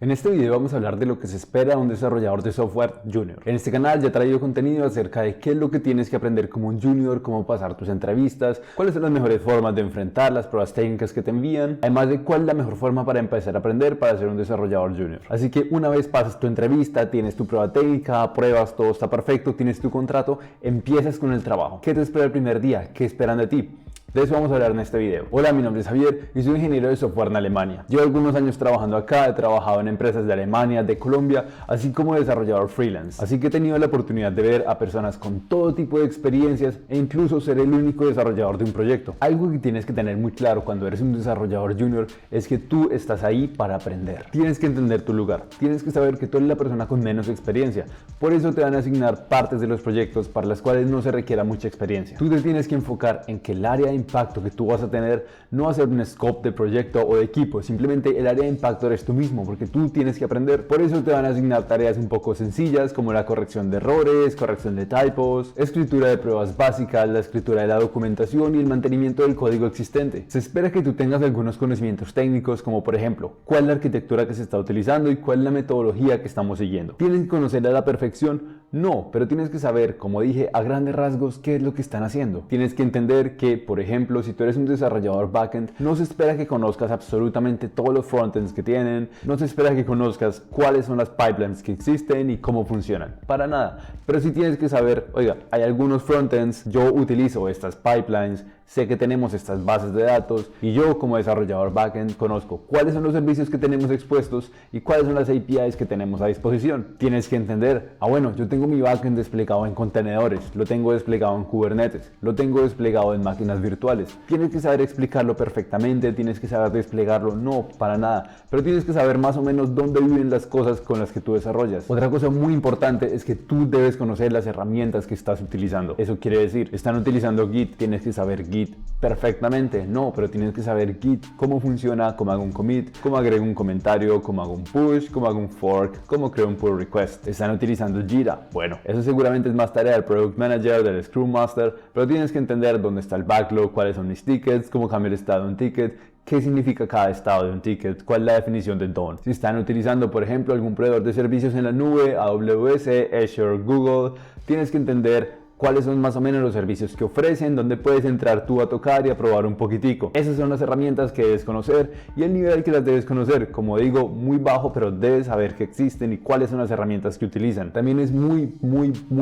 En este video vamos a hablar de lo que se espera de un desarrollador de software junior. En este canal ya he traído contenido acerca de qué es lo que tienes que aprender como un junior, cómo pasar tus entrevistas, cuáles son las mejores formas de enfrentar las pruebas técnicas que te envían, además de cuál es la mejor forma para empezar a aprender para ser un desarrollador junior. Así que una vez pasas tu entrevista, tienes tu prueba técnica, pruebas, todo está perfecto, tienes tu contrato, empiezas con el trabajo. ¿Qué te espera el primer día? ¿Qué esperan de ti? De eso vamos a hablar en este video. Hola, mi nombre es Javier y soy ingeniero de software en Alemania. Llevo algunos años trabajando acá, he trabajado en empresas de Alemania, de Colombia, así como desarrollador freelance. Así que he tenido la oportunidad de ver a personas con todo tipo de experiencias e incluso ser el único desarrollador de un proyecto. Algo que tienes que tener muy claro cuando eres un desarrollador junior es que tú estás ahí para aprender. Tienes que entender tu lugar, tienes que saber que tú eres la persona con menos experiencia. Por eso te van a asignar partes de los proyectos para las cuales no se requiera mucha experiencia. Tú te tienes que enfocar en que el área de impacto que tú vas a tener no va a ser un scope de proyecto o de equipo, simplemente el área de impacto eres tú mismo, porque tú tienes que aprender. Por eso te van a asignar tareas un poco sencillas como la corrección de errores, corrección de typos, escritura de pruebas básicas, la escritura de la documentación y el mantenimiento del código existente. Se espera que tú tengas algunos conocimientos técnicos, como por ejemplo, cuál es la arquitectura que se está utilizando y cuál es la metodología que estamos siguiendo. ¿Tienes que conocerla a la perfección? No, pero tienes que saber, como dije, a grandes rasgos qué es lo que están haciendo. Tienes que entender que, por ejemplo, si tú eres un desarrollador backend, no se espera que conozcas absolutamente todos los frontends que tienen, no se espera que conozcas cuáles son las pipelines que existen y cómo funcionan, para nada. Pero sí tienes que saber, oiga, hay algunos frontends, yo utilizo estas pipelines, sé que tenemos estas bases de datos y yo como desarrollador backend conozco cuáles son los servicios que tenemos expuestos y cuáles son las APIs que tenemos a disposición. Tienes que entender, bueno, yo tengo mi backend desplegado en contenedores, lo tengo desplegado en Kubernetes, lo tengo desplegado en máquinas virtuales. Tienes que saber explicarlo perfectamente, tienes que saber desplegarlo, no, para nada, pero tienes que saber más o menos dónde viven las cosas con las que tú desarrollas. Otra cosa muy importante es que tú debes conocer las herramientas que estás utilizando. Eso quiere decir, están utilizando Git, tienes que saber Git perfectamente, no, pero tienes que saber Git, cómo funciona, cómo hago un commit, cómo agrego un comentario, cómo hago un push, cómo hago un fork, cómo creo un pull request. Están utilizando Jira. Bueno, eso seguramente es más tarea del Product Manager, del Scrum Master, pero tienes que entender dónde está el backlog, cuáles son mis tickets, cómo cambia el estado de un ticket, qué significa cada estado de un ticket, cuál es la definición de done. Si están utilizando, por ejemplo, algún proveedor de servicios en la nube, AWS, Azure, Google, tienes que entender cuáles son más o menos los servicios que ofrecen, dónde puedes entrar tú a tocar y a probar un poquitico. Esas son las herramientas que debes conocer y el nivel que las debes conocer, como digo, muy bajo, pero debes saber que existen y cuáles son las herramientas que utilizan. También es muy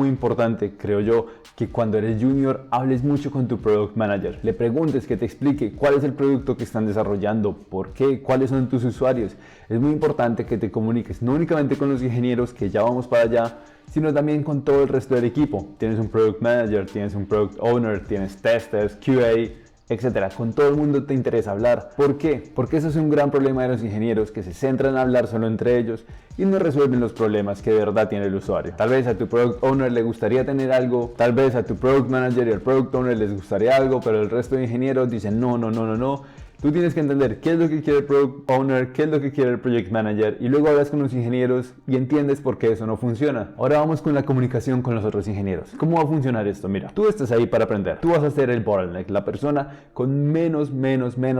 importante, creo yo, que cuando eres junior hables mucho con tu product manager, le preguntes que te explique cuál es el producto que están desarrollando, por qué, cuáles son tus usuarios. Es muy importante que te comuniques no únicamente con los ingenieros, que ya vamos para allá, sino también con todo el resto del equipo. Tienes un Product Manager, tienes un Product Owner, tienes testers, QA, etcétera. Con todo el mundo te interesa hablar. ¿Por qué? Porque eso es un gran problema de los ingenieros, que se centran en hablar solo entre ellos y no resuelven los problemas que de verdad tiene el usuario. Tal vez a tu Product Owner le gustaría tener algo, tal vez a tu Product Manager y al Product Owner les gustaría algo, pero el resto de ingenieros dicen no. Tú tienes que entender qué es lo que quiere el Product Owner, qué es lo que quiere el Project Manager y luego hablas con los ingenieros y entiendes por qué eso no funciona. Ahora vamos con la comunicación con los otros ingenieros. ¿Cómo va a funcionar esto? Mira, tú estás ahí para aprender. Tú vas a ser el bottleneck, la persona con menos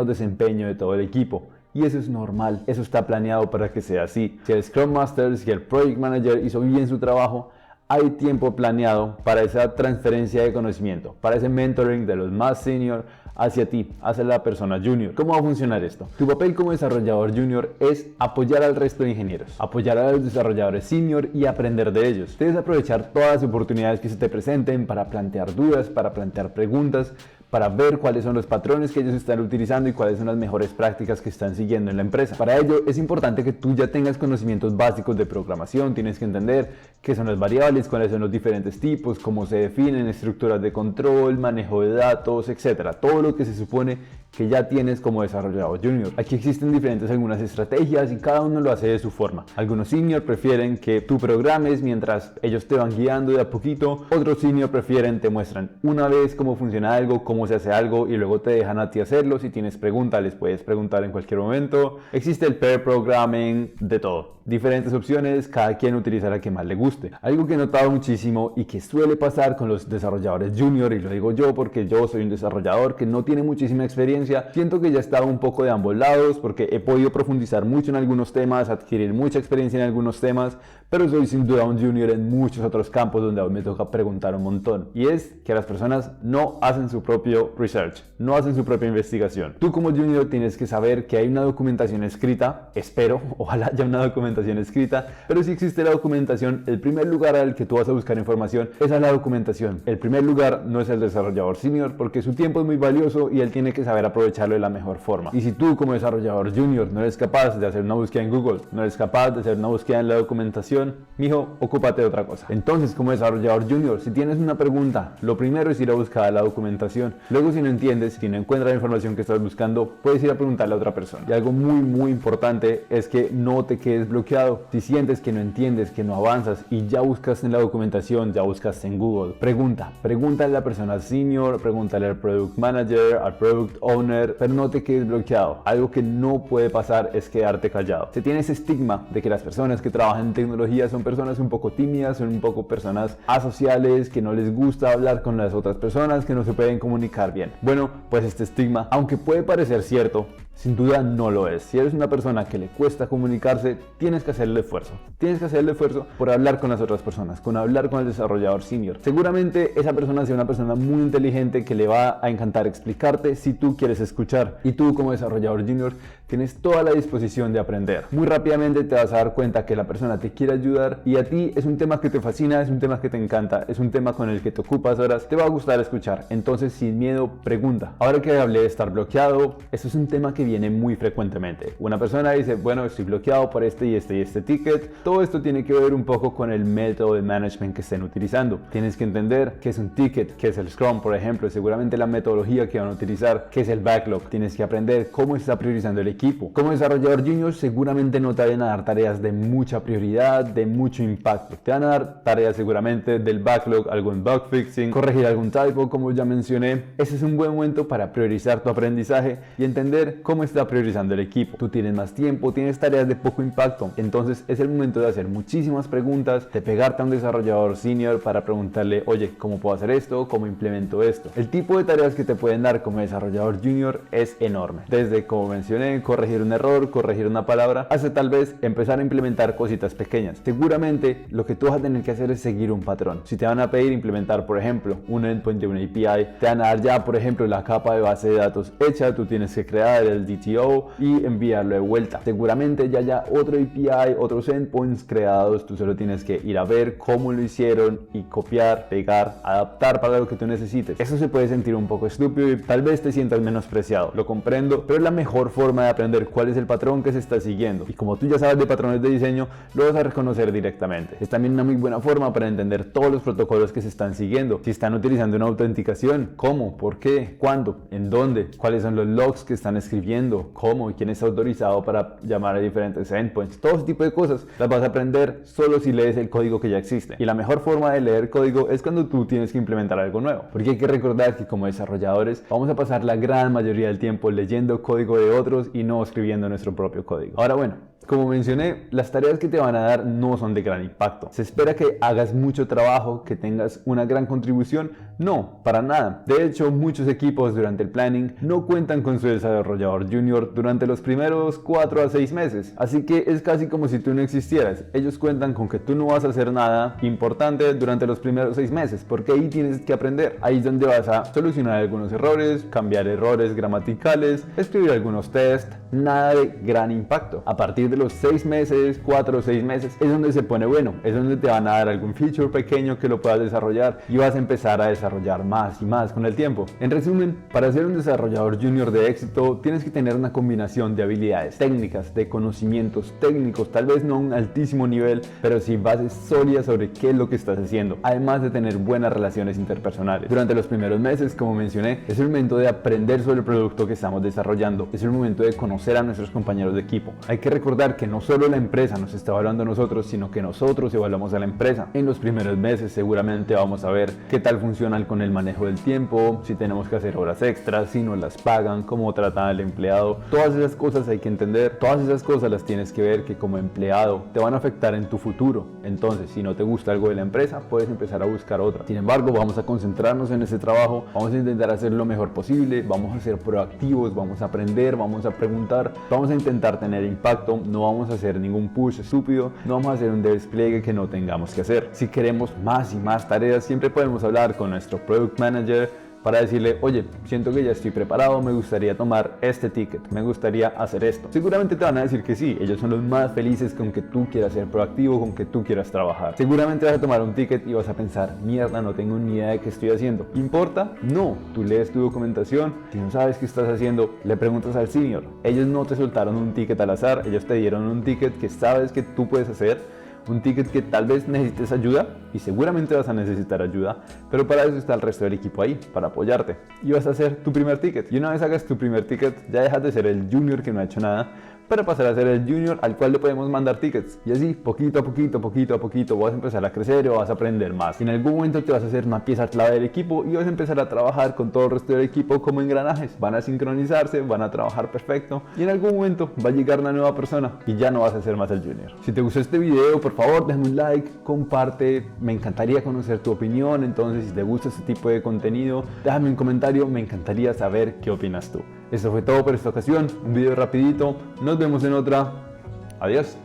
desempeño de todo el equipo. Y eso es normal, eso está planeado para que sea así. Si el Scrum Master, si el Project Manager hizo bien su trabajo, hay tiempo planeado para esa transferencia de conocimiento, para ese mentoring de los más senior hacia ti, hacia la persona junior. ¿Cómo va a funcionar esto? Tu papel como desarrollador junior es apoyar al resto de ingenieros, apoyar a los desarrolladores senior y aprender de ellos. Debes aprovechar todas las oportunidades que se te presenten para plantear dudas, para plantear preguntas, para ver cuáles son los patrones que ellos están utilizando y cuáles son las mejores prácticas que están siguiendo en la empresa. Para ello es importante que tú ya tengas conocimientos básicos de programación, tienes que entender qué son las variables, cuáles son los diferentes tipos, cómo se definen, estructuras de control, manejo de datos, etcétera. Todo lo que se supone que ya tienes como desarrollador junior. Aquí existen algunas estrategias y cada uno lo hace de su forma. Algunos senior prefieren que tú programes mientras ellos te van guiando de a poquito. Otros senior prefieren te muestran una vez cómo funciona algo, cómo se hace algo y luego te dejan a ti hacerlo. Si tienes preguntas, les puedes preguntar en cualquier momento. Existe el pair programming, de todo. Diferentes opciones, cada quien utiliza la que más le guste. Algo que he notado muchísimo y que suele pasar con los desarrolladores junior, y lo digo yo porque yo soy un desarrollador que no tiene muchísima experiencia, experiencia, siento que ya estaba un poco de ambos lados porque he podido profundizar mucho en algunos temas, adquirir mucha experiencia en algunos temas, pero soy sin duda un junior en muchos otros campos donde aún me toca preguntar un montón. Y es que las personas no hacen su propio research, no hacen su propia investigación. Tú como junior tienes que saber que hay una documentación escrita, espero, ojalá haya una documentación escrita, pero si existe la documentación, el primer lugar al que tú vas a buscar información, esa es la documentación. El primer lugar no es el desarrollador senior porque su tiempo es muy valioso y él tiene que saber aprovecharlo de la mejor forma. Y si tú como desarrollador junior no eres capaz de hacer una búsqueda en Google, no eres capaz de hacer una búsqueda en la documentación, mijo, ocúpate de otra cosa. Entonces, como desarrollador junior, si tienes una pregunta, lo primero es ir a buscar la documentación. Luego, si no entiendes, si no encuentras la información que estás buscando, puedes ir a preguntarle a otra persona. Y algo muy importante es que no te quedes bloqueado. Si sientes que no entiendes, que no avanzas y ya buscaste en la documentación, ya buscaste en Google, pregúntale a la persona senior, pregúntale al product manager, al product owner, pero no te quedes bloqueado. Algo que no puede pasar es quedarte callado. Se tiene ese estigma de que las personas que trabajan en tecnología son personas un poco tímidas, son un poco personas asociales, que no les gusta hablar con las otras personas, que no se pueden comunicar bien. Bueno, pues este estigma, aunque puede parecer cierto, sin duda no lo es. Si eres una persona que le cuesta comunicarse, tienes que hacerle esfuerzo. Tienes que hacerle esfuerzo por hablar con las otras personas, con hablar con el desarrollador senior. Seguramente esa persona sea una persona muy inteligente que le va a encantar explicarte si tú quieres escuchar. Y tú como desarrollador junior tienes toda la disposición de aprender. Muy rápidamente te vas a dar cuenta que la persona te quiere ayudar y a ti es un tema que te fascina, es un tema que te encanta, es un tema con el que te ocupas horas, te va a gustar escuchar. Entonces, sin miedo, pregunta. Ahora que hablé de estar bloqueado, eso es un tema que viene muy frecuentemente. Una persona dice, bueno, estoy bloqueado por este y este ticket. Todo esto tiene que ver un poco con el método de management que estén utilizando. Tienes que entender qué es un ticket, qué es el Scrum, por ejemplo, seguramente la metodología que van a utilizar, qué es el backlog. Tienes que aprender cómo se está priorizando el equipo. Como desarrollador junior, seguramente no te van a dar tareas de mucha prioridad, de mucho impacto. Te van a dar tareas seguramente del backlog, algún bug fixing, corregir algún typo, como ya mencioné. Ese es un buen momento para priorizar tu aprendizaje y entender cómo está priorizando el equipo. Tú tienes más tiempo, tienes tareas de poco impacto, entonces es el momento de hacer muchísimas preguntas, de pegarte a un desarrollador senior para preguntarle, oye, ¿cómo puedo hacer esto? ¿Cómo implemento esto? El tipo de tareas que te pueden dar como desarrollador junior es enorme. Desde, como mencioné, corregir un error, corregir una palabra, hasta tal vez empezar a implementar cositas pequeñas. Seguramente lo que tú vas a tener que hacer es seguir un patrón. Si te van a pedir implementar, por ejemplo, un endpoint de una API, te van a dar ya, por ejemplo, la capa de base de datos hecha, tú tienes que crear el DTO y enviarlo de vuelta. Seguramente ya haya otro API, otros endpoints creados, tú solo tienes que ir a ver cómo lo hicieron y copiar, pegar, adaptar para lo que tú necesites. Eso se puede sentir un poco estúpido y tal vez te sientas menospreciado, lo comprendo, pero es la mejor forma de aprender cuál es el patrón que se está siguiendo. Y como tú ya sabes de patrones de diseño, lo vas a reconocer directamente. Es también una muy buena forma para entender todos los protocolos que se están siguiendo. Si están utilizando una autenticación, ¿cómo? ¿Por qué? ¿Cuándo? ¿En dónde? ¿Cuáles son los logs que están escribiendo? ¿Cómo? ¿Y quién está autorizado para llamar a diferentes endpoints? Todo ese tipo de cosas las vas a aprender solo si lees el código que ya existe. Y la mejor forma de leer código es cuando tú tienes que implementar algo nuevo. Porque hay que recordar que como desarrolladores vamos a pasar la gran mayoría del tiempo leyendo código de otros y no escribiendo nuestro propio código. Ahora bueno, como mencioné, las tareas que te van a dar no son de gran impacto. ¿Se espera que hagas mucho trabajo, que tengas una gran contribución? No, para nada. De hecho, muchos equipos durante el planning no cuentan con su desarrollador junior durante los primeros 4 a 6 meses. Así que es casi como si tú no existieras. Ellos cuentan con que tú no vas a hacer nada importante durante los primeros 6 meses, porque ahí tienes que aprender. Ahí es donde vas a solucionar algunos errores, cambiar errores gramaticales, escribir algunos tests, nada de gran impacto. A partir de los 6 meses, 4 o 6 meses, es donde se pone bueno, es donde te van a dar algún feature pequeño que lo puedas desarrollar y vas a empezar a desarrollar más y más con el tiempo. En resumen, para ser un desarrollador junior de éxito, tienes que tener una combinación de habilidades técnicas, de conocimientos técnicos, tal vez no a un altísimo nivel, pero sí bases sólidas sobre qué es lo que estás haciendo, además de tener buenas relaciones interpersonales. Durante los primeros meses, como mencioné, es el momento de aprender sobre el producto que estamos desarrollando, es el momento de conocer a nuestros compañeros de equipo. Hay que recordar recalcar que no solo la empresa nos está evaluando a nosotros, sino que nosotros evaluamos a la empresa. En los primeros meses seguramente vamos a ver qué tal funcionan con el manejo del tiempo, si tenemos que hacer horas extras, si nos las pagan, cómo tratan al empleado. Todas esas cosas hay que entender, todas esas cosas las tienes que ver que como empleado te van a afectar en tu futuro. Entonces, si no te gusta algo de la empresa, puedes empezar a buscar otra. Sin embargo, vamos a concentrarnos en ese trabajo, vamos a intentar hacer lo mejor posible, vamos a ser proactivos, vamos a aprender, vamos a preguntar, vamos a intentar tener impacto, no vamos a hacer ningún push estúpido, no vamos a hacer un despliegue que no tengamos que hacer. Si queremos más y más tareas, siempre podemos hablar con nuestro Product Manager para decirle, oye, siento que ya estoy preparado, me gustaría tomar este ticket, me gustaría hacer esto. Seguramente te van a decir que sí, ellos son los más felices con que tú quieras ser proactivo, con que tú quieras trabajar. Seguramente vas a tomar un ticket y vas a pensar, mierda, no tengo ni idea de qué estoy haciendo. ¿Importa? No, tú lees tu documentación, si no sabes qué estás haciendo, le preguntas al senior. Ellos no te soltaron un ticket al azar, ellos te dieron un ticket que sabes que tú puedes hacer, un ticket que tal vez necesites ayuda y seguramente vas a necesitar ayuda, pero para eso está el resto del equipo ahí, para apoyarte. Y vas a hacer tu primer ticket. Y una vez hagas tu primer ticket, ya dejas de ser el junior que no ha hecho nada para pasar a ser el junior al cual le podemos mandar tickets. Y así, poquito a poquito, vas a empezar a crecer y vas a aprender más. Y en algún momento te vas a hacer una pieza clave del equipo y vas a empezar a trabajar con todo el resto del equipo como engranajes. Van a sincronizarse, van a trabajar perfecto y en algún momento va a llegar una nueva persona y ya no vas a ser más el junior. Si te gustó este video, por favor, déjame un like, comparte. Me encantaría conocer tu opinión. Entonces, si te gusta este tipo de contenido, déjame un comentario. Me encantaría saber qué opinas tú. Eso fue todo por esta ocasión. Un video rapidito. Nos vemos en otra. Adiós.